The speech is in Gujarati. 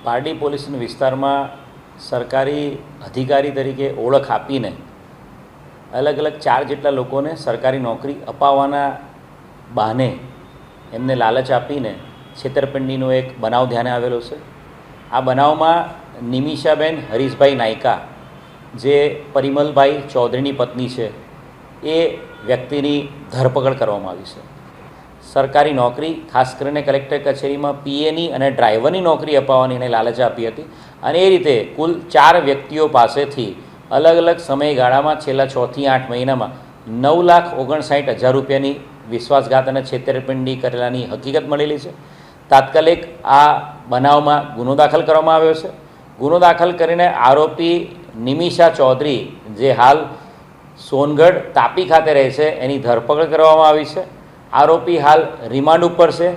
પારડી પોલીસ વિસ્તારમાં સરકારી અધિકારી તરીકે ઓળખ આપીને અલગ અલગ 4 જેટલા લોકોને સરકારી નોકરી અપાવવાના બહાને એમને લાલચ આપીને છેતરપિંડીનો એક બનાવ ધ્યાને આવેલો છે। આ બનાવમાં નિમિષાબેન હરીશભાઈ નાયકા જે પરિમલભાઈ ચૌધરીની પત્ની છે એ વ્યક્તિની ધરપકડ કરવામાં આવી છે। સરકારી નોકરી ખાસ કરીને કલેક્ટર કચેરીમાં પીએની અને ડ્રાઈવરની નોકરી અપાવવાની એને લાલચ આપી હતી અને એ રીતે કુલ 4 વ્યક્તિઓ પાસેથી અલગ અલગ સમયગાળામાં છેલ્લા 6 થી 8 મહિનામાં 9,59,000 રૂપિયાની વિશ્વાસઘાત અને છેતરપિંડી કરેલાની હકીકત મળેલી છે। તાત્કાલિક આ બનાવમાં ગુનો દાખલ કરવામાં આવ્યો છે। ગુનો દાખલ કરીને આરોપી નિમિષા ચૌધરી જે હાલ સોનગઢ તાપી ખાતે રહે છે એની ધરપકડ કરવામાં આવી છે। આરોપી હાલ રિમાન્ડ ઉપર છે।